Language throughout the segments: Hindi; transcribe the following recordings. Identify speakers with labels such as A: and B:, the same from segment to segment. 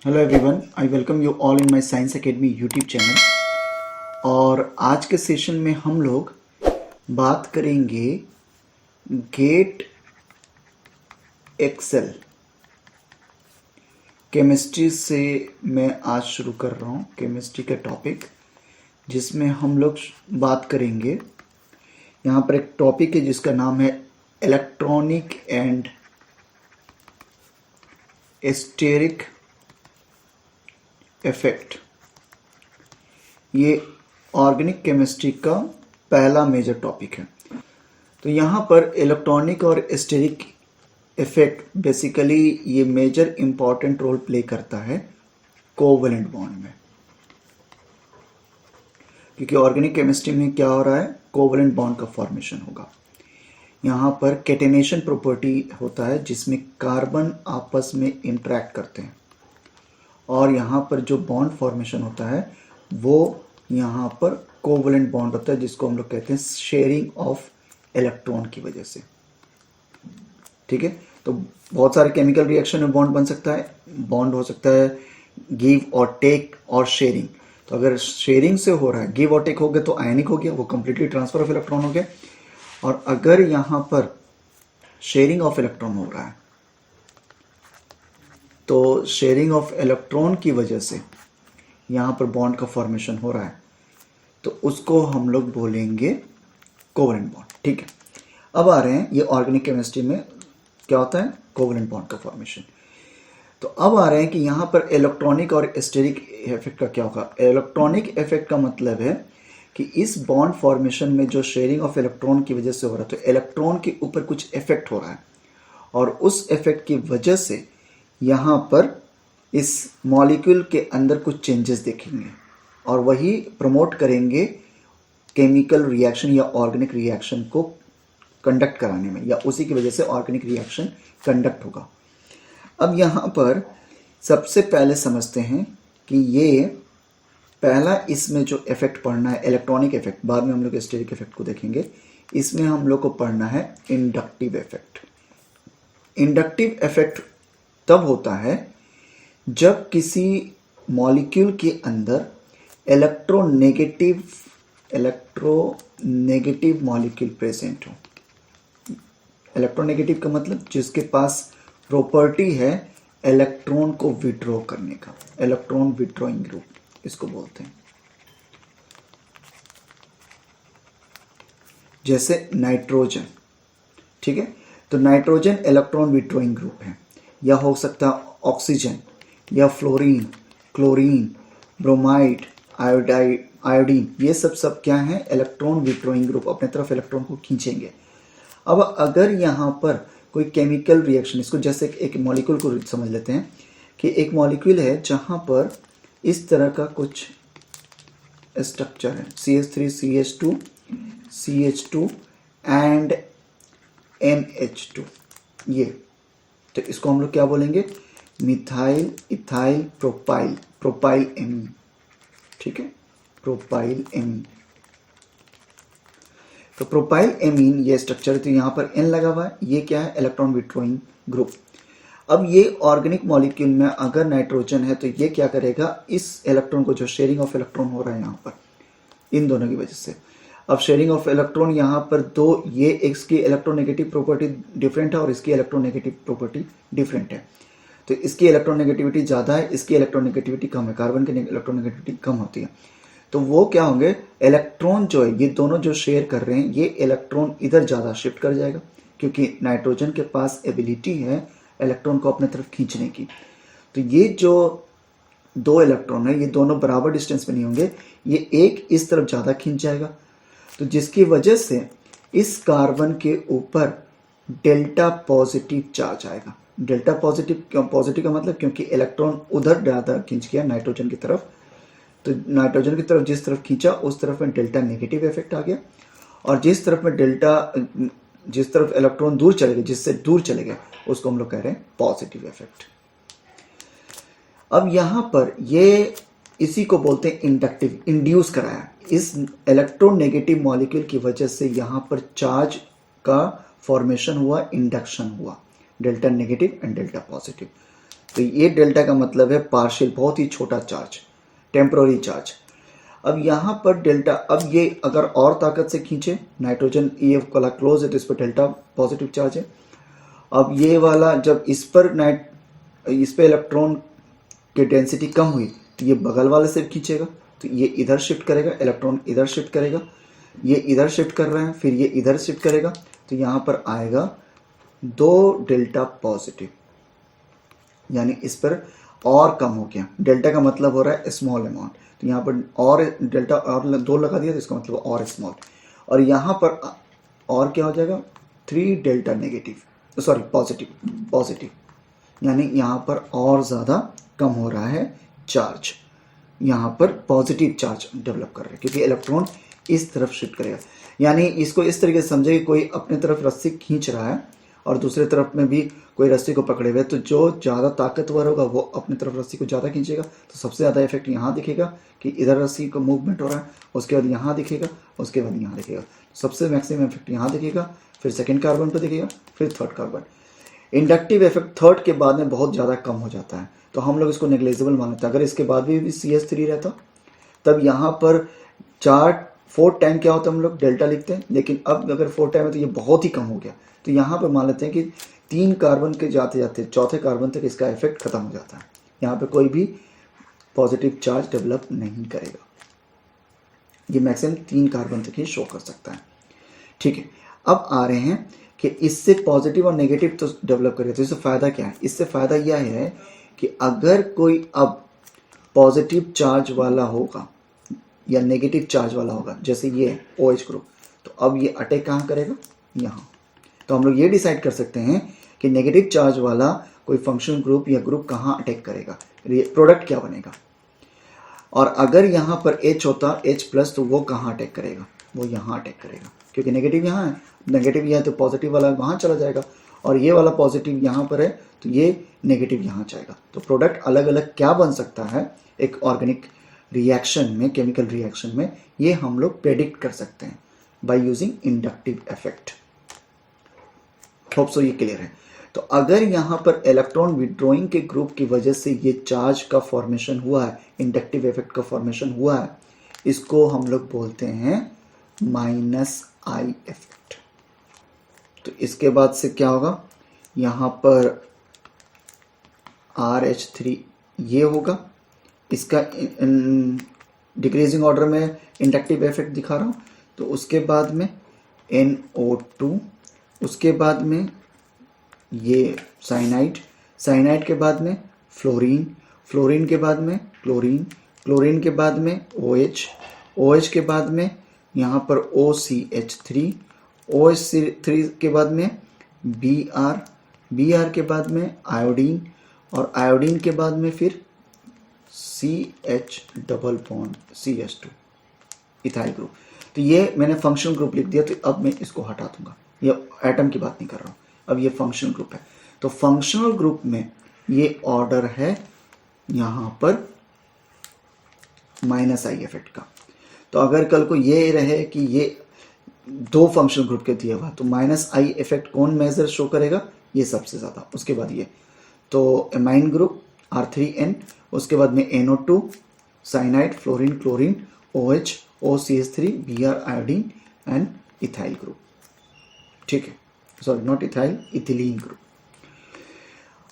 A: Hello everyone, I welcome you all in my science academy YouTube channel. और आज के सेशन में हम लोग बात करेंगे गेट एक्सेल केमिस्ट्री से। मैं आज शुरू कर रहा हूँ केमिस्ट्री का टॉपिक, जिसमें हम लोग बात करेंगे। यहाँ पर एक टॉपिक है जिसका नाम है इलेक्ट्रॉनिक एंड स्टेरिक इफेक्ट। ये ऑर्गेनिक केमिस्ट्री का पहला मेजर टॉपिक है। तो यहाँ पर इलेक्ट्रॉनिक और स्टेरिक इफेक्ट बेसिकली ये मेजर इंपॉर्टेंट रोल प्ले करता है कोवैलेंट बॉन्ड में, क्योंकि ऑर्गेनिक केमिस्ट्री में क्या हो रहा है, कोवैलेंट बॉन्ड का फॉर्मेशन होगा। यहाँ पर कैटेनेशन प्रॉपर्टी होता है जिसमें कार्बन आपस में इंटरेक्ट करते हैं, और यहाँ पर जो बॉन्ड फॉर्मेशन होता है वो यहाँ पर कोवैलेंट बॉन्ड होता है, जिसको हम लोग कहते हैं शेयरिंग ऑफ इलेक्ट्रॉन की वजह से। ठीक है, तो बहुत सारे केमिकल रिएक्शन में बॉन्ड बन सकता है। बॉन्ड हो सकता है गिव और टेक और शेयरिंग। तो अगर शेयरिंग से हो रहा है, गिव और टेक हो गया तो आयनिक हो गया, वो कंप्लीटली ट्रांसफर ऑफ इलेक्ट्रॉन हो गया। और अगर यहाँ पर शेयरिंग ऑफ इलेक्ट्रॉन हो रहा है तो शेयरिंग ऑफ इलेक्ट्रॉन की वजह से यहाँ पर बॉन्ड का फॉर्मेशन हो रहा है, तो उसको हम लोग बोलेंगे कोवैलेंट बॉन्ड। ठीक है, अब आ रहे हैं ये ऑर्गेनिक केमिस्ट्री में क्या होता है, कोवैलेंट बॉन्ड का फॉर्मेशन। तो अब आ रहे हैं कि यहाँ पर इलेक्ट्रॉनिक और स्टेरिक इफेक्ट का क्या होगा। इलेक्ट्रॉनिक इफेक्ट का मतलब है कि इस बॉन्ड फॉर्मेशन में जो शेयरिंग ऑफ इलेक्ट्रॉन की वजह से हो रहा है, तो इलेक्ट्रॉन के ऊपर कुछ इफेक्ट हो रहा है, और उस इफेक्ट की वजह से यहाँ पर इस मॉलिक्यूल के अंदर कुछ चेंजेस देखेंगे, और वही प्रमोट करेंगे केमिकल रिएक्शन या ऑर्गेनिक रिएक्शन को कंडक्ट कराने में, या उसी की वजह से ऑर्गेनिक रिएक्शन कंडक्ट होगा। अब यहाँ पर सबसे पहले समझते हैं कि ये पहला इसमें जो इफेक्ट पढ़ना है इलेक्ट्रॉनिक इफेक्ट, बाद में हम लोग स्टेरिक इफेक्ट को देखेंगे। इसमें हम लोग को पढ़ना है इंडक्टिव इफेक्ट। इंडक्टिव इफेक्ट तब होता है जब किसी मॉलिक्यूल के अंदर इलेक्ट्रोनेगेटिव मॉलिक्यूल प्रेजेंट हो। इलेक्ट्रोनेगेटिव का मतलब जिसके पास प्रॉपर्टी है इलेक्ट्रॉन को विड्रॉ करने का, इलेक्ट्रॉन विड्रॉइंग ग्रुप इसको बोलते हैं। जैसे नाइट्रोजन, ठीक है, तो नाइट्रोजन इलेक्ट्रॉन विड्रॉइंग ग्रुप है। या हो सकता है ऑक्सीजन या फ्लोरीन, क्लोरीन, ब्रोमाइड, आयोडीन, ये सब क्या है, इलेक्ट्रॉन विड्रॉइंग ग्रुप, अपने तरफ इलेक्ट्रॉन को खींचेंगे। अब अगर यहाँ पर कोई केमिकल रिएक्शन, इसको जैसे एक मॉलिक्यूल को समझ लेते हैं कि एक मॉलिक्यूल है जहाँ पर इस तरह का कुछ स्ट्रक्चर है, CH3 CH2 CH2 and NH2, ये तो इसको हम लोग क्या बोलेंगे, methyl ethyl propyl, propyl amine. ठीक है, प्रोपाइल एमीन। तो प्रोपाइल एमीन ये स्ट्रक्चर, तो यहाँ पर N लगा हुआ है, ये क्या है, इलेक्ट्रॉन विड्रॉइंग ग्रुप। अब ये ऑर्गेनिक मॉलिक्यूल में अगर नाइट्रोजन है तो ये क्या करेगा, इस इलेक्ट्रॉन को, जो शेयरिंग ऑफ इलेक्ट्रॉन हो रहा है यहाँ पर इन दोनों की वजह से, अब शेयरिंग ऑफ इलेक्ट्रॉन यहाँ पर दो, ये इसकी इलेक्ट्रोनेगेटिव प्रॉपर्टी डिफरेंट है और इसकी इलेक्ट्रोनेगेटिव प्रॉपर्टी डिफरेंट है। तो इसकी इलेक्ट्रोनेगेटिविटी ज़्यादा है, इसकी इलेक्ट्रोनेगेटिविटी कम है, कार्बन की इलेक्ट्रोनेगेटिविटी कम होती है। तो वो क्या होंगे, इलेक्ट्रॉन जो है, ये दोनों जो शेयर कर रहे हैं, ये इलेक्ट्रॉन इधर ज़्यादा शिफ्ट कर जाएगा, क्योंकि नाइट्रोजन के पास एबिलिटी है इलेक्ट्रॉन को अपने तरफ खींचने की। तो ये जो दो इलेक्ट्रॉन है, ये दोनों बराबर डिस्टेंस पे नहीं होंगे, ये एक इस तरफ ज़्यादा खींच जाएगा, तो जिसकी वजह से इस कार्बन के ऊपर डेल्टा पॉजिटिव चार्ज आएगा। डेल्टा पॉजिटिव का मतलब, क्योंकि इलेक्ट्रॉन उधर ज़्यादा खींच गया नाइट्रोजन की तरफ, तो नाइट्रोजन की तरफ जिस तरफ खींचा उस तरफ में डेल्टा नेगेटिव इफेक्ट आ गया, और जिस तरफ इलेक्ट्रॉन दूर चले गए, जिससे दूर चले गए, उसको हम लोग कह रहे हैं पॉजिटिव इफेक्ट। अब यहाँ पर ये इसी को बोलते हैं इंडक्टिव, इंड्यूस कराया। इस इलेक्ट्रोनेगेटिव मॉलिक्यूल की वजह से यहाँ पर चार्ज का फॉर्मेशन हुआ, इंडक्शन हुआ, delta negative and delta positive. तो ये डेल्टा का मतलब है पार्शियल, बहुत ही छोटा चार्ज, टेम्पोररी चार्ज। अब यहाँ पर डेल्टा, अब ये अगर और ताकत से खींचे, नाइट्रोजन ये वाला क्लोज है तो इस पर डेल्टा पॉजिटिव चार्ज है। अब ये वाला जब इस पर इलेक्ट्रॉन की डेंसिटी कम हुई तो ये बगल वाले से खींचेगा, तो ये इधर शिफ्ट करेगा, इलेक्ट्रॉन इधर शिफ्ट करेगा, ये इधर शिफ्ट कर रहे हैं, फिर ये इधर शिफ्ट करेगा, तो यहाँ पर आएगा 2 डेल्टा पॉजिटिव, यानी इस पर और कम हो गया। डेल्टा का मतलब हो रहा है स्मॉल अमाउंट, तो यहाँ पर और डेल्टा और 2 लगा दिया तो इसका मतलब और स्मॉल, और यहाँ पर और क्या हो जाएगा 3 डेल्टा नेगेटिव, सॉरी पॉजिटिव, यानी यहाँ पर और ज़्यादा कम हो रहा है चार्ज, यहाँ पर पॉजिटिव चार्ज डेवलप कर रहे हैं क्योंकि इलेक्ट्रॉन इस तरफ शिफ्ट करेगा। यानी इसको इस तरीके से समझे कि कोई अपने तरफ रस्सी खींच रहा है और दूसरे तरफ में भी कोई रस्सी को पकड़े हुए, तो जो ज़्यादा ताकतवर होगा वो अपनी तरफ रस्सी को ज़्यादा खींचेगा, तो सबसे ज़्यादा इफेक्ट यहाँ दिखेगा कि इधर रस्सी का मूवमेंट हो रहा है, उसके बाद यहाँ दिखेगा, उसके बाद यहाँ दिखेगा, सबसे मैक्सिमम इफेक्ट यहाँ दिखेगा, फिर सेकेंड कार्बन पर दिखेगा, फिर third carbon. Inductive effect third के बाद में बहुत ज़्यादा कम हो जाता है, तो हम लोग इसको नेग्लिजिबल मानते हैं। अगर इसके बाद भी CH3 रहता तब यहाँ पर 4 टाइम क्या होता है, हम लोग डेल्टा लिखते हैं, लेकिन अब अगर 4 टाइम है तो ये बहुत ही कम हो गया, तो यहाँ पर मान लेते हैं कि 3 कार्बन के जाते जाते चौथे कार्बन तक इसका इफेक्ट खत्म हो जाता है, यहाँ पे कोई भी पॉजिटिव चार्ज डेवलप नहीं करेगा, ये मैक्सिमम 3 कार्बन तक ही शो कर सकता है। ठीक है, अब आ रहे हैं कि इससे पॉजिटिव और नेगेटिव तो डेवलप करेगा, तो इससे फ़ायदा क्या है? इससे फ़ायदा यह है कि अगर कोई अब पॉजिटिव चार्ज वाला होगा या नेगेटिव चार्ज वाला होगा, जैसे ये OH ग्रुप, तो अब ये अटैक कहाँ करेगा? यहाँ। तो हम लोग ये डिसाइड कर सकते हैं कि नेगेटिव चार्ज वाला कोई फंक्शनल ग्रुप या ग्रुप कहाँ अटैक करेगा, प्रोडक्ट क्या बनेगा। और अगर यहाँ पर H होता H+, तो वो कहाँ अटैक करेगा? वो यहाँ अटैक करेगा, क्योंकि नेगेटिव यहाँ है, नेगेटिव यहाँ तो पॉजिटिव वाला वहाँ चला जाएगा, और ये वाला पॉजिटिव यहाँ पर है तो ये नेगेटिव यहाँ जाएगा। तो प्रोडक्ट अलग अलग क्या बन सकता है एक ऑर्गेनिक रिएक्शन में, केमिकल रिएक्शन में, ये हम लोग प्रेडिक्ट कर सकते हैं by using inductive effect. Hope so ये क्लियर है। तो अगर यहाँ पर इलेक्ट्रॉन विड्रॉइंग के ग्रुप की वजह से ये चार्ज का फॉर्मेशन हुआ है, इंडक्टिव इफेक्ट का फॉर्मेशन हुआ है, इसको हम लोग बोलते हैं -I इफेक्ट। तो इसके बाद से क्या होगा, यहाँ पर RH3 ये होगा, इसका डिक्रीजिंग ऑर्डर में इंडक्टिव इफेक्ट दिखा रहा हूँ। तो उसके बाद में NO2, उसके बाद में ये साइनाइड के बाद में फ्लोरीन के बाद में क्लोरीन के बाद में OH के बाद में यहाँ पर OCH3 के बाद में Br के बाद में आयोडीन, और आयोडीन के बाद में फिर CH double bond CH2 ethyl group. तो ये मैंने फंक्शनल ग्रुप लिख दिया, तो अब मैं इसको हटा दूंगा, ये एटम की बात नहीं कर रहा हूँ, अब ये फंक्शनल ग्रुप है। तो फंक्शनल ग्रुप में ये ऑर्डर है यहाँ पर -I इफेक्ट का। तो अगर कल को ये रहे कि ये 2 फंक्शनल ग्रुप के दिया हुआ, तो -I इफेक्ट कौन मेजर शो करेगा? ये सबसे ज़्यादा। उसके बाद ये तो एमाइन ग्रुप R3N, उसके बाद में NO2, cyanide, fluorine, chlorine, OH, OCH3, Br, iodine and ethyl group. ठीक है, sorry not ethyl, ethylene group.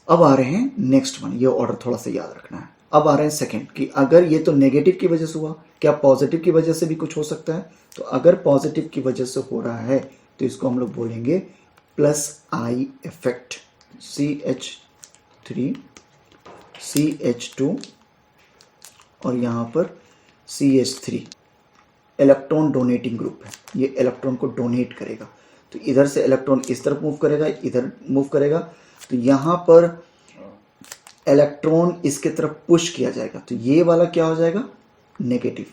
A: अब आ रहे हैं नेक्स्ट वन, ये ऑर्डर थोड़ा सा याद रखना है। अब आ रहे हैं सेकेंड कि अगर ये तो नेगेटिव की वजह से हुआ, क्या पॉजिटिव की वजह से भी कुछ हो सकता है? तो अगर पॉजिटिव की वजह से हो रहा है तो इसको हम लोग बोलेंगे +I इफेक्ट। CH3 CH2 और यहाँ पर CH3 इलेक्ट्रॉन डोनेटिंग ग्रुप है, ये इलेक्ट्रॉन को डोनेट करेगा, तो इधर से इलेक्ट्रॉन इस तरफ मूव करेगा, इधर मूव करेगा, तो यहाँ पर इलेक्ट्रॉन इसके तरफ पुश किया जाएगा, तो ये वाला क्या हो जाएगा? नेगेटिव,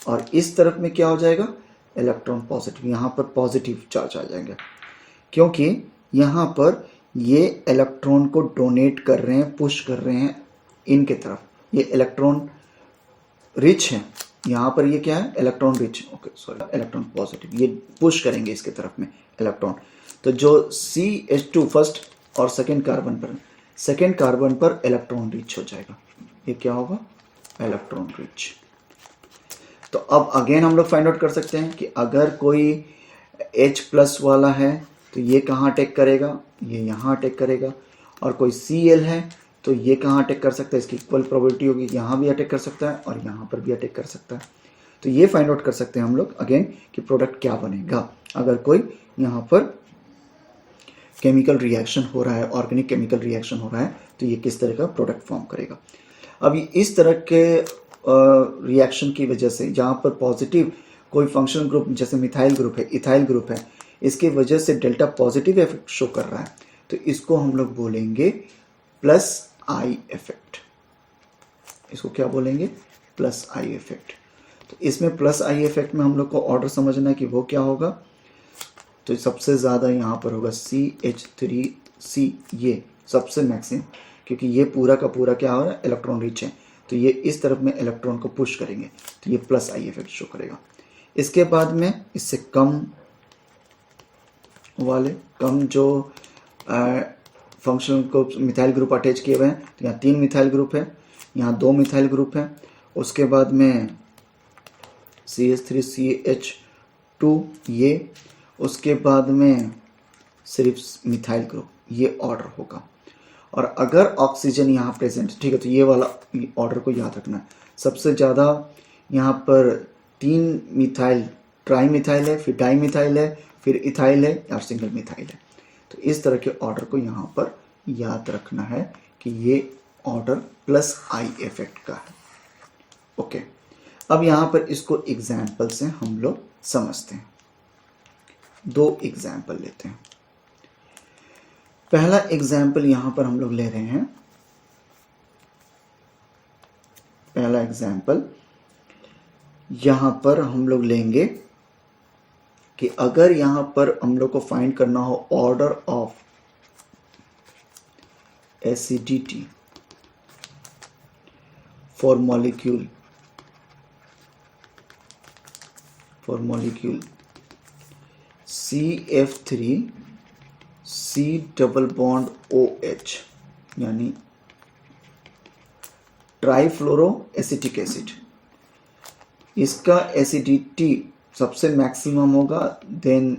A: और इस तरफ में क्या हो जाएगा? इलेक्ट्रॉन पॉजिटिव, यहाँ पर पॉजिटिव चार्ज आ जाएंगे, क्योंकि यहाँ पर ये इलेक्ट्रॉन को डोनेट कर रहे हैं, पुश कर रहे हैं इनके तरफ, ये इलेक्ट्रॉन रिच है, यहाँ पर ये क्या है? Electron rich, okay sorry electron positive, ये पुश करेंगे इसके तरफ में इलेक्ट्रॉन। तो जो CH2 फर्स्ट और सेकेंड कार्बन पर सेकेंड कार्बन पर इलेक्ट्रॉन रिच हो जाएगा। ये क्या होगा? Electron rich. तो अब अगेन हम लोग फाइंड आउट कर सकते हैं कि अगर कोई H+ वाला है तो ये कहाँ अटैक करेगा? ये यहाँ अटैक करेगा। और कोई Cl है तो ये कहाँ अटैक कर सकता है? इसकी इक्वल प्रोबेबिलिटी होगी, यहाँ भी अटैक कर सकता है और यहाँ पर भी अटैक कर सकता है। तो ये फाइंड आउट कर सकते हैं हम लोग अगेन कि प्रोडक्ट क्या बनेगा अगर कोई यहाँ पर केमिकल रिएक्शन हो रहा है, ऑर्गेनिक केमिकल रिएक्शन हो रहा है, तो ये किस तरह का प्रोडक्ट फॉर्म करेगा। अब इस तरह के रिएक्शन की वजह से जहाँ पर पॉजिटिव कोई फंक्शनल ग्रुप जैसे मिथाइल ग्रुप है, इथाइल ग्रुप है, इसकी वजह से डेल्टा पॉजिटिव इफेक्ट शो कर रहा है, तो इसको हम लोग बोलेंगे +I इफेक्ट। इसको क्या बोलेंगे? +I effect. तो इसमें +I इफेक्ट में हम लोग को ऑर्डर समझना है कि वो क्या होगा। तो सबसे ज़्यादा यहाँ पर होगा CH3C, ये सबसे मैक्सिमम, क्योंकि ये पूरा का पूरा क्या हो रहा है? इलेक्ट्रॉन रिच है, तो ये इस तरफ में इलेक्ट्रॉन को पुश करेंगे, तो ये +I इफेक्ट शो करेगा। इसके बाद में इससे कम वाले, कम जो functional group methyl group attach किए हुए हैं, तो यहाँ 3 मिथाइल ग्रुप है, यहाँ 2 मिथाइल ग्रुप है, उसके बाद में CH3CH2 ये, उसके बाद में सिर्फ मिथाइल ग्रुप, ये ऑर्डर होगा। और अगर ऑक्सीजन यहाँ प्रेजेंट, ठीक है, तो ये वाला ऑर्डर को याद रखना है। सबसे ज़्यादा यहाँ पर 3 मिथाइल, ट्राई मिथाइल है, फिर डाई मिथाइल है, फिर इथाइल है या सिंगल मिथाइल है। तो इस तरह के ऑर्डर को यहाँ पर याद रखना है कि ये ऑर्डर +I इफेक्ट का है। ओके, अब यहाँ पर इसको एग्जाम्पल से हम लोग समझते हैं। 2 एग्जाम्पल लेते हैं। पहला एग्जाम्पल यहाँ पर हम लोग ले रहे हैं, पहला एग्जाम्पल यहाँ पर हम लोग लेंगे कि अगर यहाँ पर हम लोग को फाइंड करना हो order of acidity for molecule CF3C double bond OH, यानी ट्राईफ्लोरो एसिटिक एसिड, इसका एसिडिटी सबसे मैक्सिमम होगा, देन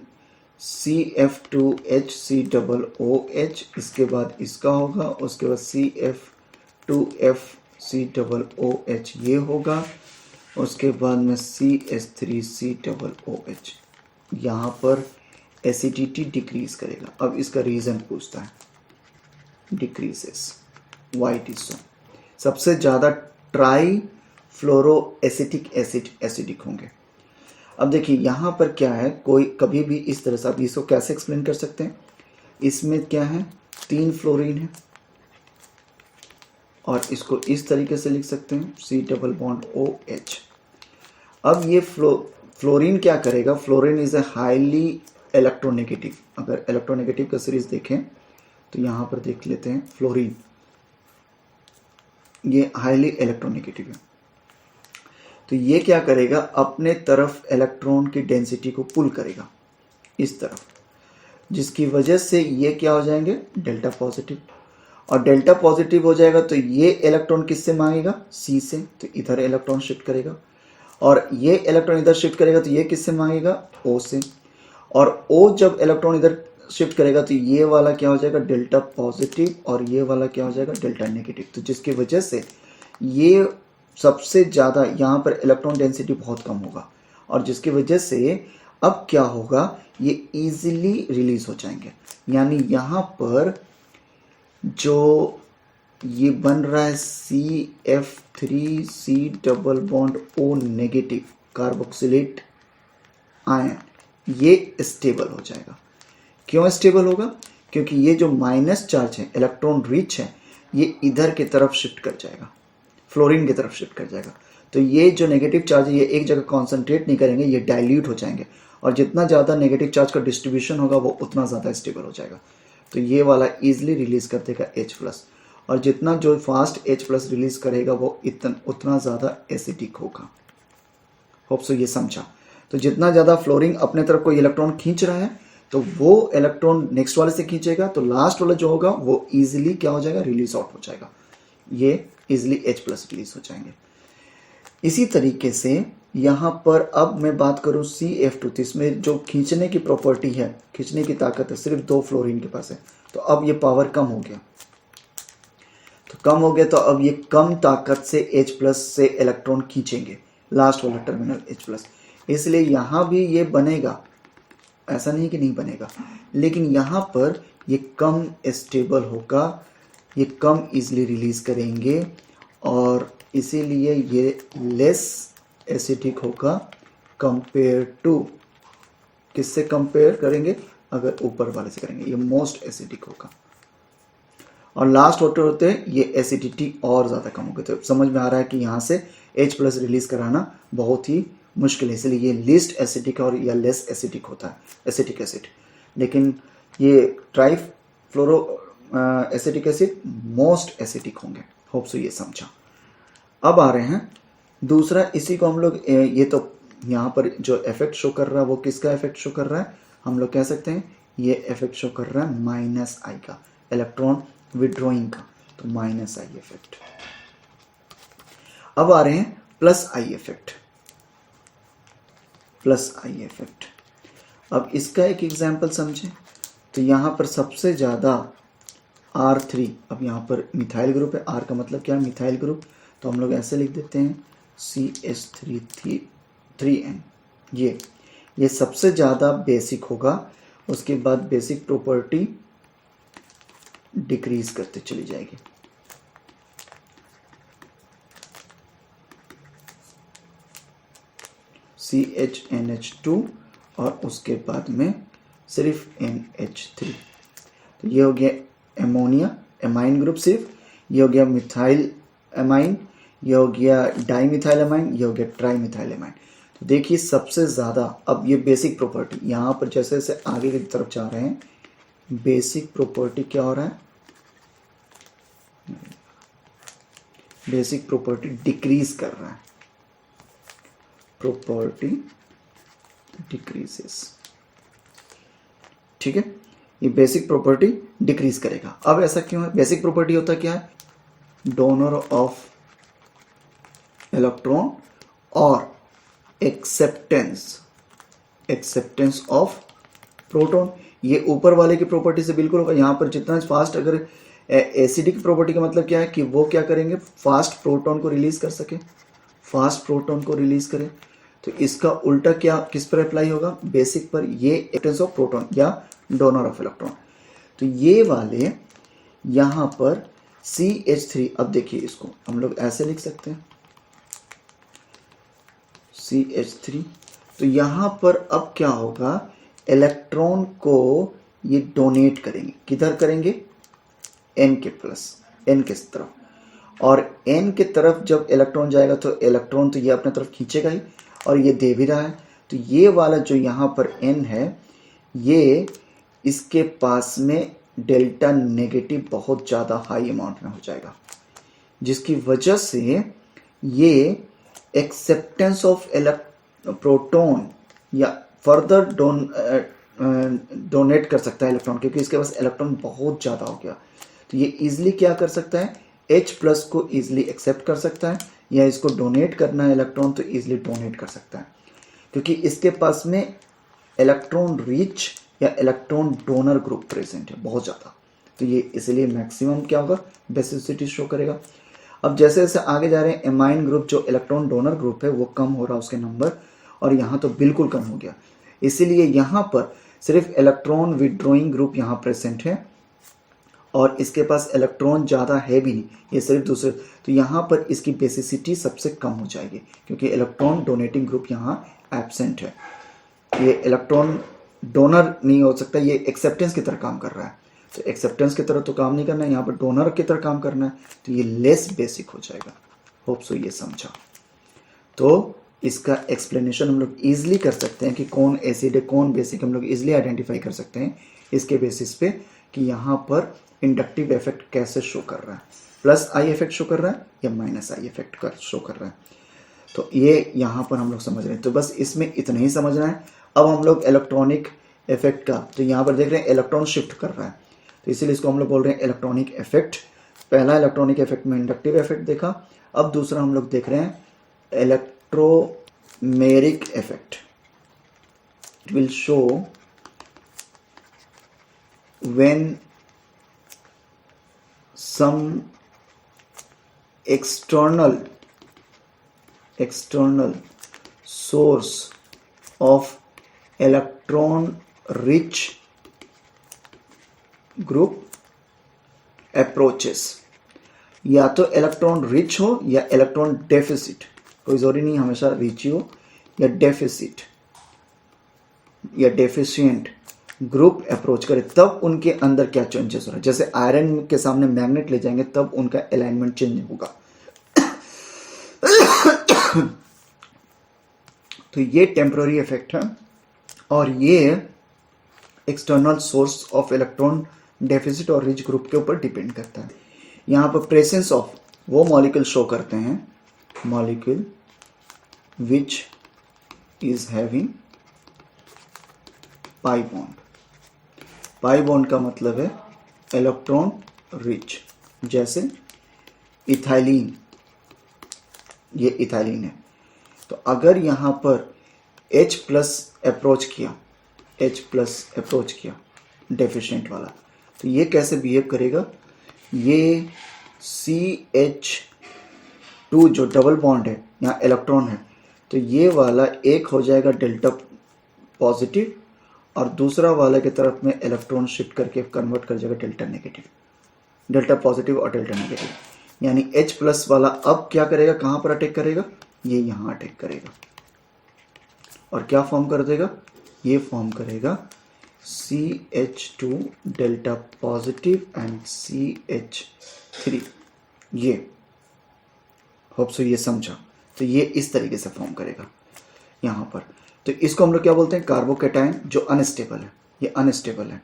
A: CF2HCOOH, इसके बाद इसका होगा, उसके बाद CF2FCOOH ये होगा, उसके बाद में CH3COOH। यहाँ पर एसिडिटी डिक्रीज करेगा। अब इसका रीज़न पूछता है, decreases, why it is so. सबसे ज़्यादा ट्राई फ्लोरो एसिटिक एसिड एसिडिक होंगे। अब देखिए यहाँ पर क्या है, कोई कभी भी इस तरह से, आप इसको कैसे एक्सप्लेन कर सकते हैं? इसमें क्या है, 3 फ्लोरीन है और इसको इस तरीके से लिख सकते हैं C डबल बॉन्ड OH। अब ये फ्लोरीन क्या करेगा? Fluorine is a highly electronegative. अगर इलेक्ट्रोनेगेटिव का सीरीज देखें तो यहाँ पर देख लेते हैं, फ्लोरीन ये हाईली इलेक्ट्रोनेगेटिव है, तो ये क्या करेगा? अपने तरफ इलेक्ट्रॉन की डेंसिटी को पुल करेगा इस तरफ, जिसकी वजह से ये क्या हो जाएंगे? Delta positive. और डेल्टा पॉजिटिव हो जाएगा तो ये इलेक्ट्रॉन किससे मांगेगा? C से, तो इधर इलेक्ट्रॉन शिफ्ट करेगा। और ये इलेक्ट्रॉन इधर शिफ्ट करेगा तो ये किससे मांगेगा? O से। और O जब इलेक्ट्रॉन इधर शिफ्ट करेगा तो ये वाला क्या हो जाएगा? डेल्टा पॉजिटिव, और ये वाला क्या हो जाएगा? Delta negative. तो जिसकी वजह से ये सबसे ज़्यादा यहाँ पर इलेक्ट्रॉन डेंसिटी बहुत कम होगा, और जिसकी वजह से अब क्या होगा? ये इजीली रिलीज हो जाएंगे। यानी यहाँ पर जो ये बन रहा है CF3C double bond O negative carboxylate ion, ये स्टेबल हो जाएगा। क्यों स्टेबल होगा? क्योंकि ये जो माइनस चार्ज है, इलेक्ट्रॉन रिच है, ये इधर की तरफ शिफ्ट कर जाएगा, फ्लोरीन की तरफ शिफ्ट कर जाएगा। तो ये जो नेगेटिव चार्ज है ये एक जगह कॉन्सेंट्रेट नहीं करेंगे, ये डाइल्यूट हो जाएंगे, और जितना ज़्यादा नेगेटिव चार्ज का डिस्ट्रीब्यूशन होगा वो उतना ज़्यादा स्टेबल हो जाएगा। तो ये वाला ईजिली रिलीज कर देगा H+, और जितना जो फास्ट H+ रिलीज करेगा वो उतना ज़्यादा एसिडिक होगा। होप सो ये समझा। तो जितना ज़्यादा फ्लोरीन अपने तरफ कोई इलेक्ट्रॉन खींच रहा है तो वो इलेक्ट्रॉन नेक्स्ट वाले से खींचेगा, तो लास्ट वाला जो होगा वो इजीली क्या हो जाएगा, रिलीज आउट हो जाएगा, ये इजीली H+ रिलीज हो जाएंगे। इसी तरीके से यहाँ पर अब मैं बात करूँ CF2, तो इसमें जो खींचने की प्रॉपर्टी है, खींचने की ताकत है, सिर्फ 2 फ्लोरीन के पास है, तो अब ये पावर कम हो गया, तो कम हो गया, तो अब ये कम ताकत से H+ से इलेक्ट्रॉन खींचेंगे, लास्ट वाला टर्मिनल H+, इसलिए यहाँ भी ये बनेगा, ऐसा नहीं कि नहीं बनेगा, लेकिन यहाँ पर ये कम स्टेबल होगा, ये कम इजीली रिलीज करेंगे, और इसीलिए ये लेस एसिडिक होगा कंपेयर टू, किससे कंपेयर करेंगे, अगर ऊपर वाले से करेंगे ये मोस्ट एसिडिक होगा, और लास्ट वाटर होते हैं ये एसिडिटी और ज़्यादा कम होगी। तो समझ में आ रहा है कि यहाँ से H+ रिलीज कराना बहुत ही मुश्किल है, इसलिए ये लीस्ट एसिडिक और या लेस एसिडिक होता है, एसिटिक एसिड, लेकिन ये trifluoro acetic acid most acidic होंगे। होप सो ये समझा। अब आ रहे हैं दूसरा, इसी को हम लोग ये तो यहाँ पर जो इफेक्ट शो कर रहा है वो किसका इफेक्ट शो कर रहा है, हम लोग कह सकते हैं ये इफेक्ट शो कर रहा है -I का, इलेक्ट्रॉन विड्रॉइंग का, तो -I इफेक्ट। अब आ रहे हैं +I इफेक्ट, +I इफेक्ट। अब इसका एक एग्जाम्पल समझें, तो यहाँ पर सबसे ज़्यादा R3, अब यहाँ पर मिथाइल ग्रुप है, R का मतलब क्या है, मिथाइल ग्रुप, तो हम लोग ऐसे लिख देते हैं CH3N, ये सबसे ज़्यादा बेसिक होगा, उसके बाद बेसिक प्रॉपर्टी डिक्रीज करते चली जाएगी, CHNH2, और उसके बाद में सिर्फ NH3, तो ये हो गया एमोनिया, एमाइन ग्रुप सिर्फ, ये हो गया मिथाइल एमाइन, ये हो गया डाईमिथाइल एमाइन, ये हो गया ट्राईमिथाइल एमाइन। तो देखिए सबसे ज़्यादा, अब ये बेसिक प्रॉपर्टी यहाँ पर जैसे जैसे आगे की तरफ जा रहे हैं, बेसिक प्रॉपर्टी क्या हो रहा है, बेसिक प्रॉपर्टी डिक्रीज कर रहा है, प्रॉपर्टी डिक्रीजेस, ठीक है, ये बेसिक प्रॉपर्टी डिक्रीज करेगा। अब ऐसा क्यों है, बेसिक प्रॉपर्टी होता क्या है, डोनर ऑफ इलेक्ट्रॉन और एक्सेप्टेंस ऑफ प्रोटॉन, ये ऊपर वाले की प्रॉपर्टी से बिल्कुल होगा। यहाँ पर जितना फास्ट, अगर एसिडिक प्रॉपर्टी का मतलब क्या है कि वो क्या करेंगे, फास्ट प्रोटॉन को रिलीज कर सके, फास्ट प्रोटॉन को रिलीज करे, तो इसका उल्टा क्या किस पर अप्लाई होगा, बेसिक पर, ये एक्सेप्टेंस ऑफ प्रोटॉन या डोनर ऑफ इलेक्ट्रॉन। तो ये वाले यहाँ पर CH3, अब देखिए इसको हम लोग ऐसे लिख सकते हैं CH3, तो यहाँ पर अब क्या होगा, इलेक्ट्रॉन को ये डोनेट करेंगे, किधर करेंगे, N के तरफ, और N के तरफ जब इलेक्ट्रॉन जाएगा तो इलेक्ट्रॉन तो ये अपने तरफ खींचेगा ही, और ये दे भी रहा है, तो ये वाला जो यहाँ पर N है, ये इसके पास में डेल्टा नेगेटिव बहुत ज़्यादा हाई अमाउंट में हो जाएगा, जिसकी वजह से ये एक्सेप्टेंस ऑफ प्रोटॉन या फर्दर डोनेट कर सकता है इलेक्ट्रॉन, क्योंकि इसके पास इलेक्ट्रॉन बहुत ज़्यादा हो गया, तो ये इजीली क्या कर सकता है, H+ को इजीली एक्सेप्ट कर सकता है, या इसको डोनेट करना है इलेक्ट्रॉन तो इजीली डोनेट कर सकता है, क्योंकि इसके पास में इलेक्ट्रॉन रिच या इलेक्ट्रॉन डोनर ग्रुप प्रेजेंट है बहुत ज़्यादा, तो ये इसलिए मैक्सिमम क्या होगा, बेसिसिटी शो करेगा। अब जैसे जैसे आगे जा रहे हैं, एमाइन ग्रुप जो इलेक्ट्रॉन डोनर ग्रुप है वो कम हो रहा है उसके नंबर, और यहाँ तो बिल्कुल कम हो गया, इसीलिए यहाँ पर सिर्फ इलेक्ट्रॉन विड्रॉइंग ग्रुप यहाँ प्रेजेंट है, और इसके पास इलेक्ट्रॉन ज़्यादा है भी नहीं, ये सिर्फ दूसरे, तो यहाँ पर इसकी बेसिसिटी सबसे कम हो जाएगी, क्योंकि इलेक्ट्रॉन डोनेटिंग ग्रुप यहाँ एब्सेंट है, ये इलेक्ट्रॉन डोनर नहीं हो सकता, ये एक्सेप्टेंस की तरह काम कर रहा है, तो एक्सेप्टेंस की तरह तो काम नहीं करना है, यहाँ पर डोनर की तरह काम करना है, तो ये लेस बेसिक हो जाएगा। होप सो ये समझा। तो इसका एक्सप्लेनेशन हम लोग ईजिली कर सकते हैं कि कौन एसिड है कौन बेसिक, हम लोग ईजिली आइडेंटिफाई कर सकते हैं इसके बेसिस पे कि यहाँ पर इंडक्टिव इफेक्ट कैसे शो कर रहा है, +I इफेक्ट शो कर रहा है या -I इफेक्ट कर शो कर रहा है। तो ये यहाँ पर हम लोग समझ रहे हैं, तो बस इसमें इतना ही समझना है। अब हम लोग इलेक्ट्रॉनिक इफेक्ट का, तो यहाँ पर देख रहे हैं इलेक्ट्रॉन शिफ्ट कर रहा है, तो इसीलिए इसको हम लोग बोल रहे हैं इलेक्ट्रॉनिक इफेक्ट। पहला इलेक्ट्रॉनिक इफेक्ट में इंडक्टिव इफेक्ट देखा, अब दूसरा हम लोग देख रहे हैं electromeric effect. It will show when some external source of electron rich group approaches, या तो इलेक्ट्रॉन रिच हो या इलेक्ट्रॉन डेफिसिट, कोई जरूरी नहीं हमेशा रिच हो या डेफिसिट या डेफिशिएंट ग्रुप अप्रोच करे, तब उनके अंदर क्या चेंजेस हो रहा है। जैसे आयरन के सामने मैग्नेट ले जाएंगे तब उनका अलाइनमेंट चेंज होगा। तो ये टेम्पररी इफेक्ट है और ये external source of electron deficit और रिच ग्रुप के ऊपर डिपेंड करता है। यहाँ पर प्रेजेंस ऑफ वो मॉलिक्यूल शो करते हैं, molecule which is having pi bond. Pi bond का मतलब है इलेक्ट्रॉन रिच, जैसे इथाइलिन, ये इथाइलिन है। तो अगर यहाँ पर H प्लस अप्रोच किया, H प्लस अप्रोच किया डेफिशिएंट वाला, तो ये कैसे बिहेव करेगा, ये CH2 जो डबल बॉन्ड है, यहाँ इलेक्ट्रॉन है, तो ये वाला एक हो जाएगा डेल्टा पॉजिटिव और दूसरा वाले की तरफ में इलेक्ट्रॉन शिफ्ट करके कन्वर्ट कर जाएगा डेल्टा नेगेटिव, डेल्टा पॉजिटिव और डेल्टा नेगेटिव। यानी H प्लस वाला अब क्या करेगा, कहाँ पर अटैक करेगा, ये यहाँ अटैक करेगा और क्या फॉर्म कर देगा, ये फॉर्म करेगा CH2 delta positive and CH3। ये होप सो ये समझा, तो ये इस तरीके से फॉर्म करेगा यहाँ पर। तो इसको हम लोग क्या बोलते हैं, कार्बोकैटायन, जो अनस्टेबल है, ये अनस्टेबल है।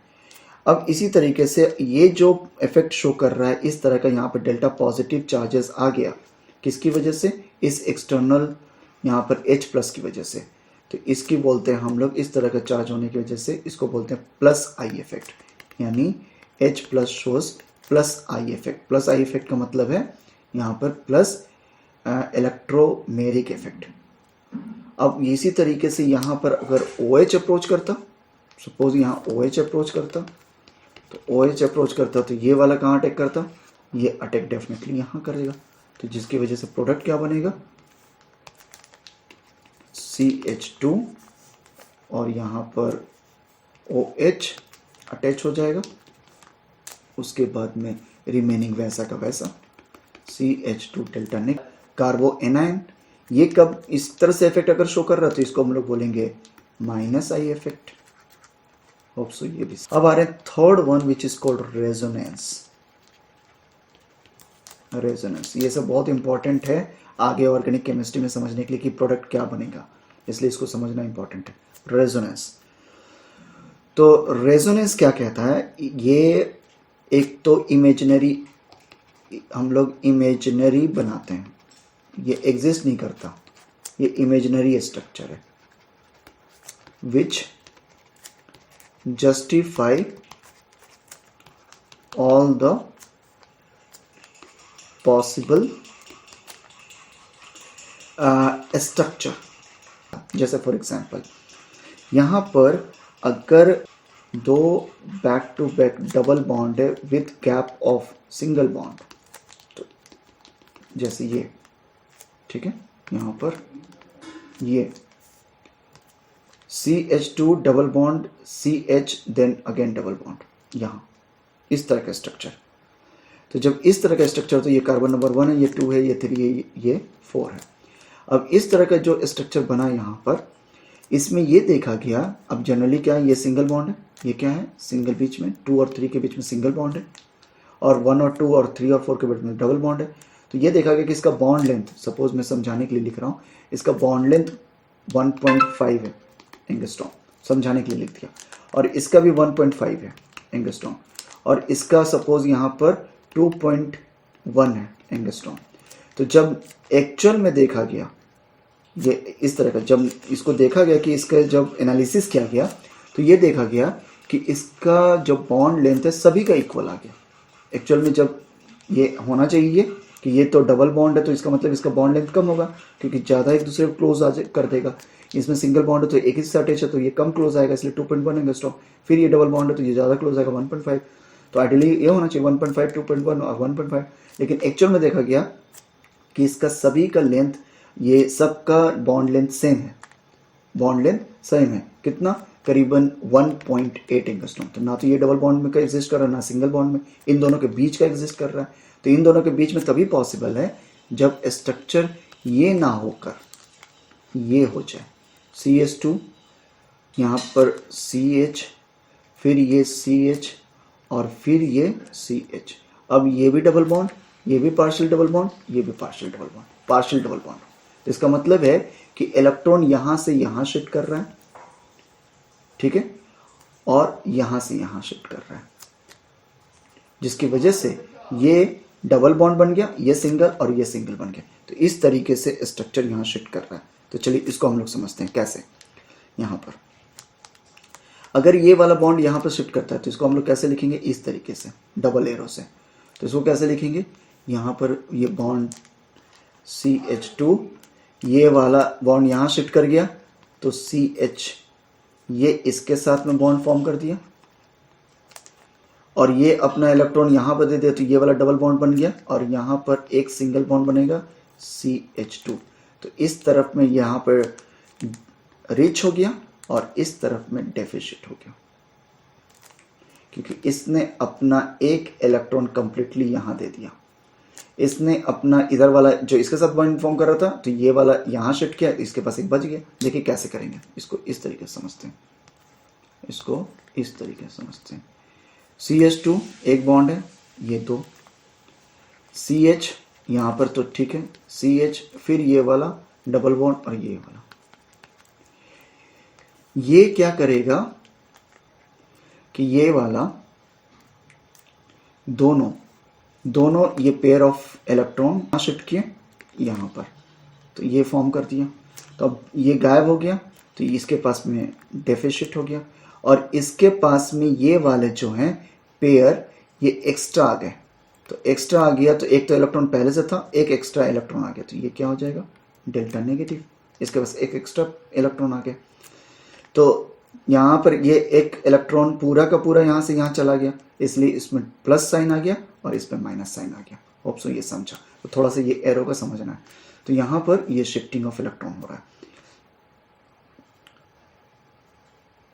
A: अब इसी तरीके से ये जो इफेक्ट शो कर रहा है, इस तरह का यहाँ पर डेल्टा पॉजिटिव चार्जेस आ गया, किसकी वजह से, इस एक्सटर्नल यहाँ पर H प्लस की वजह से। तो इसकी बोलते हैं हम लोग, इस तरह का चार्ज होने की वजह से इसको बोलते हैं प्लस आई इफेक्ट, यानी H plus shows plus I effect. Plus I effect का मतलब है यहाँ पर प्लस इलेक्ट्रोमेरिक इफेक्ट। अब इसी तरीके से यहाँ पर अगर OH अप्रोच करता, सपोज यहाँ OH अप्रोच करता, तो OH अप्रोच करता तो ये वाला कहाँ अटैक करता, ये अटैक डेफिनेटली यहाँ करेगा, तो जिसकी वजह से प्रोडक्ट क्या बनेगा, CH2 और यहाँ पर OH अटैच हो जाएगा, उसके बाद में रिमेनिंग वैसा का वैसा CH2 डेल्टा नेगेटिव। कार्बो एनायन, ये कब इस तरह से इफेक्ट अगर शो कर रहा है तो इसको हम लोग बोलेंगे minus I effect. Hope so ये भी। अब आ रहे हैं third one which is called resonance. Resonance ये सब बहुत इंपॉर्टेंट है आगे ऑर्गेनिक केमिस्ट्री में समझने के लिए कि प्रोडक्ट क्या बनेगा, इसलिए इसको समझना इंपॉर्टेंट है। रेजोनेंस, तो रेजोनेंस क्या कहता है, ये एक तो इमेजिनरी, हम लोग इमेजिनरी बनाते हैं, ये एग्जिस्ट नहीं करता, ये इमेजिनरी स्ट्रक्चर है which justify all the possible structure. जैसे फॉर एग्जांपल यहाँ पर अगर दो back to back double bond है with gap of single bond, तो जैसे ये, ठीक है, यहाँ पर ये CH2 double bond CH then again double bond, यहाँ इस तरह का स्ट्रक्चर। तो जब इस तरह का स्ट्रक्चर, तो ये कार्बन नंबर 1 है, ये 2 है, ये 3 है, ये 4 है। अब इस तरह का जो स्ट्रक्चर बना यहाँ पर, इसमें ये देखा गया, अब जनरली क्या है, ये सिंगल बॉन्ड है, ये क्या है, सिंगल बीच में 2 और 3 के बीच में सिंगल बॉन्ड है, और 1 और 2 और 3 और 4 के बीच में डबल बॉन्ड है। तो ये देखा गया कि इसका बॉन्ड लेंथ, सपोज मैं समझाने के लिए लिख रहा हूँ, इसका बॉन्ड लेंथ 1.5 है एंगस्ट्रॉम, समझाने के लिए लिख दिया, और इसका भी 1.5 है एंगस्ट्रॉम, और इसका सपोज यहाँ पर 2.1 है एंगस्ट्रॉम। तो जब एक्चुअल में देखा गया ये इस तरह का, जब इसको देखा गया कि इसका जब एनालिसिस किया गया, तो ये देखा गया कि इसका जो बॉन्ड लेंथ है सभी का इक्वल आ गया। एक्चुअल में जब ये होना चाहिए कि ये तो डबल बॉन्ड है तो इसका मतलब इसका बॉन्ड लेंथ कम होगा, क्योंकि ज़्यादा एक दूसरे को क्लोज कर देगा। इसमें सिंगल बॉन्ड है तो एक ही से अटैच है तो ये कम क्लोज आएगा, इसलिए 2.1 एंगस्ट्रॉम। फिर ये डबल बॉन्ड है तो ये ज़्यादा क्लोज आएगा 1.5। तो आइडियली ये होना चाहिए 1.5, 2.1 और 1.5। लेकिन एक्चुअल में देखा गया कि इसका सभी का लेंथ, ये सबका बॉन्ड लेंथ सेम है, बॉन्ड लेंथ सेम है। कितना? करीबन 1.8 एंगस्ट्रॉम। तो ना तो ये डबल बॉन्ड में का एग्जिस्ट कर रहा है ना सिंगल बॉन्ड में, इन दोनों के बीच का एग्जिस्ट कर रहा है। तो इन दोनों के बीच में तभी पॉसिबल है जब स्ट्रक्चर ये ना होकर ये हो जाए, CH2 यहाँ पर CH, फिर ये CH और फिर ये CH। अब ये भी डबल बॉन्ड, ये भी पार्शियल डबल बॉन्ड, ये भी partial double bond, partial double bond. तो इसका मतलब है कि इलेक्ट्रॉन यहाँ से यहाँ शिफ्ट कर रहा है, ठीक है, और यहाँ से यहाँ शिफ्ट कर रहा है, जिसकी वजह से ये डबल बॉन्ड बन गया, ये सिंगल और ये सिंगल बन गया। तो इस तरीके से स्ट्रक्चर यहाँ शिफ्ट कर रहा है। तो चलिए इसको हम लोग समझते हैं कैसे। यहाँ पर अगर ये वाला बॉन्ड यहाँ पर शिफ्ट करता है तो इसको हम लोग कैसे लिखेंगे? इस तरीके से, डबल एरो से। तो इसको कैसे लिखेंगे? यहाँ पर ये बॉन्ड CH2, ये वाला बॉन्ड यहाँ शिफ्ट कर गया तो CH ये इसके साथ में बॉन्ड फॉर्म कर दिया, और ये अपना इलेक्ट्रॉन यहाँ पर दे दिया तो ये वाला डबल बॉन्ड बन गया, और यहाँ पर एक सिंगल बॉन्ड बनेगा CH2। तो इस तरफ में यहाँ पर रिच हो गया और इस तरफ में डेफिशिट हो गया, क्योंकि इसने अपना एक इलेक्ट्रॉन कंप्लीटली यहाँ दे दिया। इसने अपना इधर वाला जो इसके साथ बॉन्ड फॉर्म कर रहा था तो ये वाला यहाँ शिफ्ट किया, इसके पास एक बच गया। देखिए कैसे करेंगे इसको, इस तरीके से समझते हैं, इसको इस तरीके से समझते हैं। CH2 एक बॉन्ड है, ये दो, CH यहाँ पर तो ठीक है, CH फिर ये वाला डबल बॉन्ड और ये वाला। ये क्या करेगा कि ये वाला दोनों ये पेयर ऑफ इलेक्ट्रॉन यहाँ शिफ्ट किए यहाँ पर, तो ये फॉर्म कर दिया। तो अब ये गायब हो गया तो इसके पास में डेफिशिट हो गया, और इसके पास में ये वाले जो हैं पेयर ये एक्स्ट्रा आ गए। तो एक्स्ट्रा आ गया तो एक तो इलेक्ट्रॉन पहले से था, एक एक्स्ट्रा इलेक्ट्रॉन आ गया, तो ये क्या हो जाएगा? Delta negative. इसके पास एक एक्स्ट्रा इलेक्ट्रॉन आ गया, तो यहाँ पर ये एक इलेक्ट्रॉन पूरा का पूरा यहाँ से यहाँ चला गया, इसलिए इसमें प्लस साइन आ गया और इसमें माइनस साइन आ गया। होप सो ये समझा। तो थोड़ा सा ये एरो का समझना है। तो यहाँ पर ये शिफ्टिंग ऑफ इलेक्ट्रॉन हो रहा है,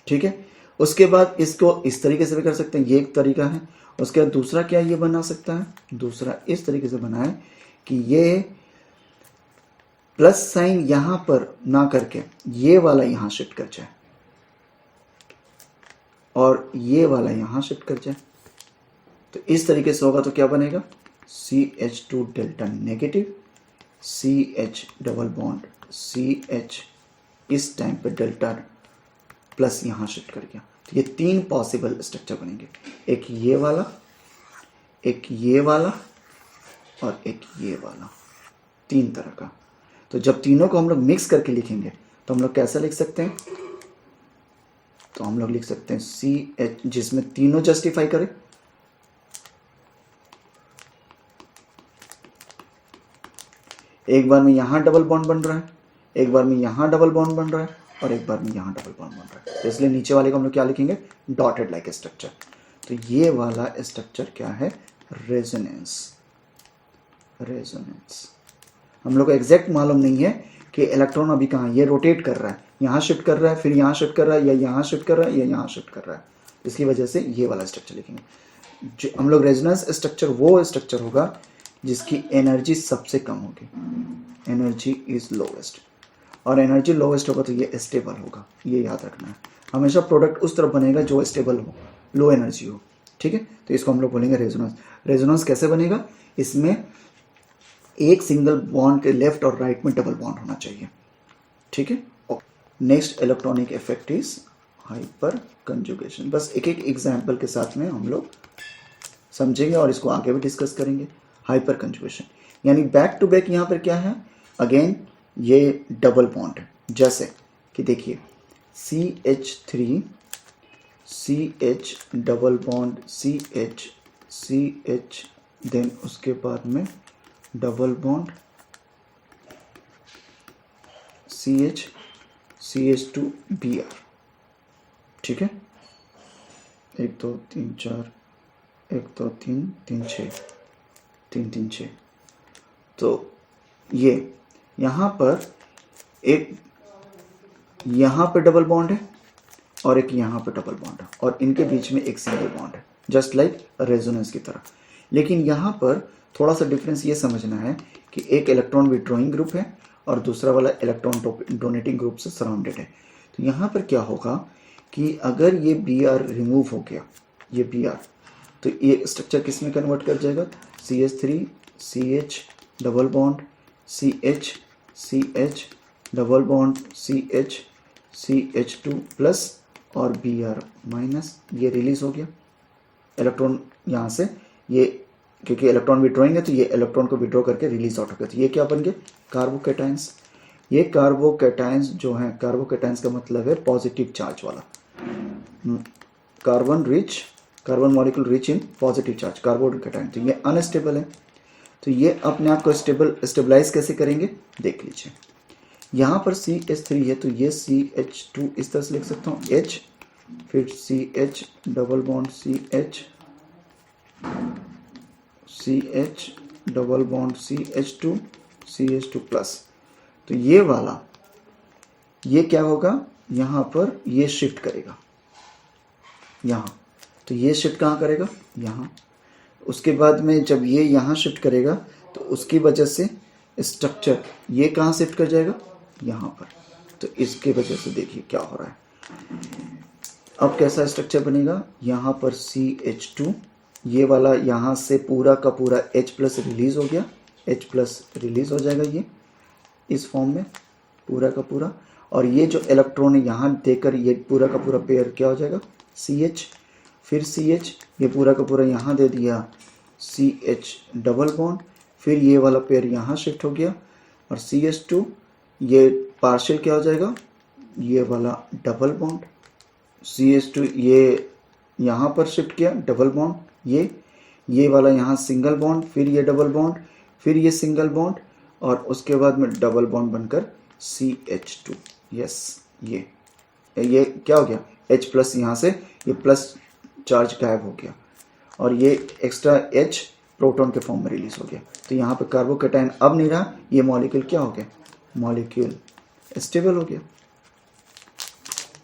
A: ठीक है। उसके बाद इसको इस तरीके से भी कर सकते हैं, ये एक तरीका है। उसके बाद दूसरा क्या ये बना सकता है? दूसरा इस तरीके से बनाए कि ये प्लस साइन यहां पर ना करके ये वाला यहां शिफ्ट कर जाए और ये वाला यहां शिफ्ट कर जाए। तो इस तरीके से होगा तो क्या बनेगा? CH2 delta negative, CH double bond CH, इस टाइम पे डेल्टा प्लस यहां शिफ्ट कर गया। तो ये तीन पॉसिबल स्ट्रक्चर बनेंगे, एक ये वाला, एक ये वाला और एक ये वाला, तीन तरह का। तो जब तीनों को हम लोग मिक्स करके लिखेंगे तो हम लोग कैसे लिख सकते हैं? तो हम लोग लिख सकते हैं CH, जिसमें तीनों जस्टिफाई करें। एक बार में यहां डबल बॉन्ड बन रहा है, एक बार में यहां डबल बॉन्ड बन रहा है और एक बार में यहां डबल बॉन्ड बन रहा है। तो इसलिए नीचे वाले को हम लोग क्या लिखेंगे? Dotted like structure. तो ये वाला स्ट्रक्चर क्या है? रेजोनेंस। रेजोनेंस हम लोग को एग्जैक्ट मालूम नहीं है कि इलेक्ट्रॉन अभी कहाँ, ये रोटेट कर रहा है, यहाँ शिफ्ट कर रहा है, फिर यहाँ शिफ्ट कर रहा है, या यहाँ शिफ्ट कर रहा है, या यहाँ शिफ्ट कर रहा है। इसकी वजह से ये वाला स्ट्रक्चर लिखेंगे। जो हम लोग रेजोनेंस स्ट्रक्चर वो स्ट्रक्चर होगा जिसकी एनर्जी सबसे कम होगी, एनर्जी इज लोवेस्ट। और एनर्जी लोवेस्ट होगा तो ये स्टेबल होगा, ये याद रखना है। हमेशा प्रोडक्ट उस तरफ बनेगा जो स्टेबल हो, लो एनर्जी हो, ठीक है। तो इसको हम लोग बोलेंगे रेजोनेंस। रेजोनेंस कैसे बनेगा? इसमें एक सिंगल बॉन्ड के लेफ्ट और राइट में डबल बॉन्ड होना चाहिए, ठीक है। Next electronic effect is hyper conjugation. बस एक एक एग्जाम्पल के साथ में हम लोग समझेंगे और इसको आगे भी डिस्कस करेंगे। हाइपर कंजुगेशन यानी बैक टू बैक, यहाँ पर क्या है? अगेन ये डबल बॉन्ड है, जैसे कि देखिए CH3 CH double bond CH CH, then उसके बाद में double bond CH CH2 Br। ठीक है, 1 2 3 4, 1 2 3 3 6, 3 3 6। तो ये यहाँ पर एक यहाँ पे डबल बॉन्ड है और एक यहाँ पे डबल बॉन्ड है और इनके बीच में एक सिंगल बॉन्ड है, जस्ट लाइक रेजोनेंस की तरह। लेकिन यहाँ पर थोड़ा सा डिफरेंस ये समझना है कि एक इलेक्ट्रॉन विड्रॉइंग ग्रुप है और दूसरा वाला इलेक्ट्रॉन डोनेटिंग ग्रुप से सराउंडेड है। तो यहाँ पर क्या होगा कि अगर ये Br रिमूव हो गया, ये Br, तो ये स्ट्रक्चर किस में कन्वर्ट कर जाएगा, CH3 CH double bond CH CH double bond CH CH2 plus और Br माइनस, ये रिलीज हो गया इलेक्ट्रॉन यहाँ से, ये क्योंकि इलेक्ट्रॉन विड्रॉइंग है तो ये इलेक्ट्रॉन को विड्रॉ करके रिलीज आउट हो गया। तो ये क्या बन गए, कार्बोकैटायंस। ये कार्बोकैटायंस जो हैं, कार्बोकैटायंस का मतलब है पॉजिटिव चार्ज वाला, carbon molecule rich in positive charge, carbocation. तो ये अनस्टेबल है। तो ये अपने आप को स्टेबलाइज कैसे करेंगे देख लीजिए। यहाँ पर CH3 है तो ये CH2 इस तरह से लिख सकता हूँ, H, फिर CH double bond CH double bond CH2 plus. तो ये वाला, ये क्या होगा, यहाँ पर ये शिफ्ट करेगा यहाँ, तो ये शिफ्ट कहाँ करेगा, यहाँ। उसके बाद में जब ये यहाँ शिफ्ट करेगा तो उसकी वजह से स्ट्रक्चर ये कहाँ शिफ्ट कर जाएगा, यहाँ पर। तो इसके वजह से देखिए क्या हो रहा है। अब कैसा स्ट्रक्चर बनेगा, यहाँ पर CH2, ये वाला यहाँ से पूरा का पूरा H प्लस रिलीज हो गया, H प्लस रिलीज हो जाएगा ये इस फॉर्म में पूरा का पूरा। और ये जो इलेक्ट्रॉन है यहाँ देकर ये पूरा का पूरा पेयर क्या हो जाएगा, CH, फिर CH, ये पूरा का पूरा यहाँ दे दिया CH डबल बॉन्ड, फिर ये वाला पेयर यहाँ शिफ्ट हो गया और CH2, ये पार्शियल क्या हो जाएगा, ये वाला डबल बॉन्ड, CH2 ये यहाँ पर शिफ्ट किया डबल बॉन्ड, ये वाला यहाँ सिंगल बॉन्ड, फिर ये डबल बॉन्ड, फिर ये सिंगल बॉन्ड और उसके बाद में डबल बॉन्ड बनकर CH2। यस, ये क्या हो गया, H प्लस, यहाँ से ये प्लस चार्ज गायब हो गया और ये एक्स्ट्रा H प्रोटॉन के फॉर्म में रिलीज हो गया। तो यहाँ पे कार्बोकैटायन अब नहीं रहा, ये मॉलिक्यूल क्या हो गया, मॉलिक्यूल स्टेबल हो गया।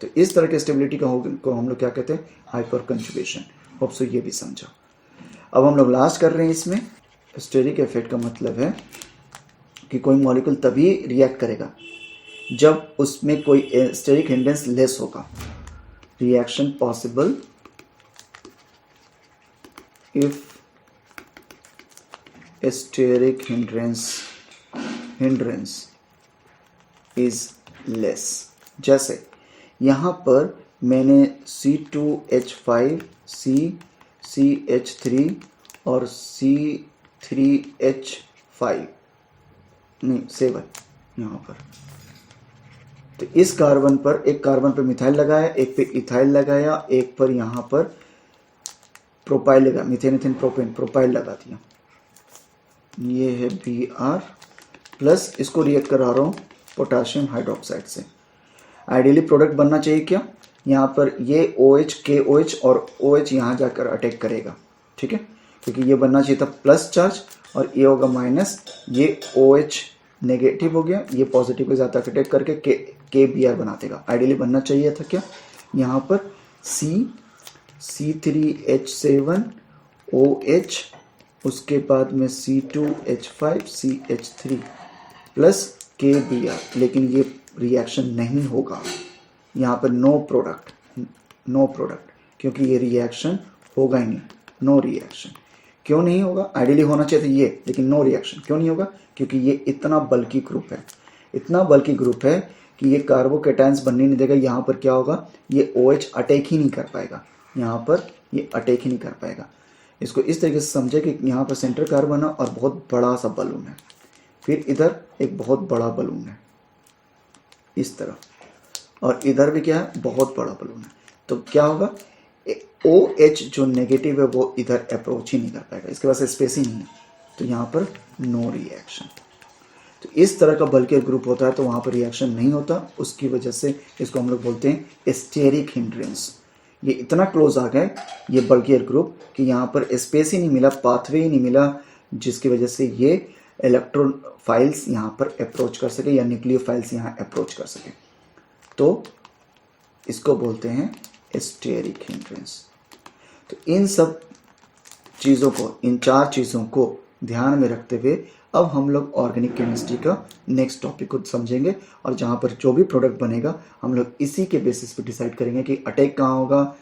A: तो इस तरह के स्टेबिलिटी को हम लोग क्या कहते हैं, हाइपर कंजुगेशन। होप सो ये भी समझा। अब हम लोग लास्ट कर रहे हैं इसमें। स्टेरिक इफेक्ट का मतलब है कि कोई मॉलिक्यूल तभी रिएक्ट करेगा जब उसमें कोई स्टेरिक हिंड्रेंस लेस होगा। Reaction possible if steric hindrance is less. जैसे यहाँ पर मैंने C2H5 CH3 और C3H5 नहीं 7 यहाँ पर, तो इस कार्बन पर, एक कार्बन पर मिथाइल लगाया, एक पे इथाइल लगाया, एक पर यहाँ पर प्रोपाइल लगा, मीथेन इथेन प्रोपेन प्रोपाइल लगा दिया। ये है Br प्लस, इसको रिएक्ट करा रहा हूँ पोटाशियम हाइड्रोक्साइड से। आइडियली प्रोडक्ट बनना चाहिए क्या, यहाँ पर ये OH KOH और OH यहाँ जाकर अटैक करेगा, ठीक है, क्योंकि ये बनना चाहिए था प्लस चार्ज और ये होगा माइनस। ये OH नेगेटिव हो गया, ये पॉजिटिव के साथ अटैक करके KBr बना देगा। आइडियली बनना चाहिए था क्या, यहाँ पर C3H7 OH, उसके बाद में C2H5 CH3 प्लस KBr, लेकिन ये रिएक्शन नहीं होगा यहाँ पर, नो प्रोडक्ट, क्योंकि ये रिएक्शन होगा ही नहीं, नो रिएक्शन। क्यों नहीं होगा, आइडियली होना चाहिए था ये, लेकिन नो रिएक्शन क्यों नहीं होगा, क्योंकि ये इतना बल्की ग्रुप है कि ये कार्बोकैटायंस बनने नहीं देगा। यहाँ पर क्या होगा, ये OH अटैक ही नहीं कर पाएगा, यहाँ पर ये अटैक ही नहीं कर पाएगा। इसको इस तरीके से समझे कि यहाँ पर सेंटर कार्बन है और बहुत बड़ा सा बलून है, फिर इधर एक बहुत बड़ा बलून है इस तरह, और इधर भी क्या है, बहुत बड़ा बलून है। तो क्या होगा, OH जो नेगेटिव है वो इधर अप्रोच ही नहीं कर पाएगा, इसके पास स्पेस ही नहीं है, तो यहाँ पर नो रिएक्शन। तो इस तरह का बल्कियर ग्रुप होता है तो वहाँ पर रिएक्शन नहीं होता, उसकी वजह से इसको हम लोग बोलते हैं स्टेरिक हिंड्रेंस। ये इतना क्लोज आ गए ये बल्कियर ग्रुप कि यहाँ पर स्पेस ही नहीं मिला, पाथवे ही नहीं मिला, जिसकी वजह से ये इलेक्ट्रोफाइल्स यहाँ पर अप्रोच कर सके या न्यूक्लियोफाइल्स यहाँ अप्रोच कर सके, तो इसको बोलते हैं स्टेरिक हिंड्रेंस। तो इन सब चीज़ों को, इन 4 चीज़ों को ध्यान में रखते हुए अब हम लोग ऑर्गेनिक केमिस्ट्री का नेक्स्ट टॉपिक को समझेंगे, और जहाँ पर जो भी प्रोडक्ट बनेगा हम लोग इसी के बेसिस पे डिसाइड करेंगे कि अटैक कहाँ होगा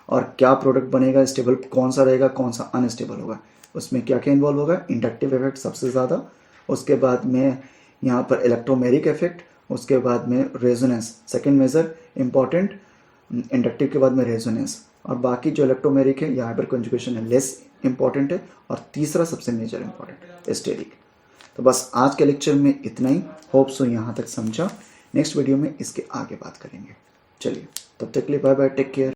A: और क्या प्रोडक्ट बनेगा, स्टेबल कौन सा रहेगा, कौन सा अनस्टेबल होगा, उसमें क्या क्या इन्वॉल्व होगा। इंडक्टिव इफेक्ट सबसे ज़्यादा, उसके बाद में यहाँ पर इलेक्ट्रोमेरिक इफेक्ट, उसके बाद में resonance second major important, inductive के बाद में रेजोनेंस, और बाकी जो इलेक्ट्रोमेरिक है या हाइपर कंजुगेशन है लेस इंपॉर्टेंट है, और तीसरा सबसे मेजर इंपॉर्टेंट स्टेरिक। तो बस आज के लेक्चर में इतना ही, होप सो यहाँ तक समझा। नेक्स्ट वीडियो में इसके आगे बात करेंगे। चलिए तब तक के लिए बाय बाय, टेक केयर।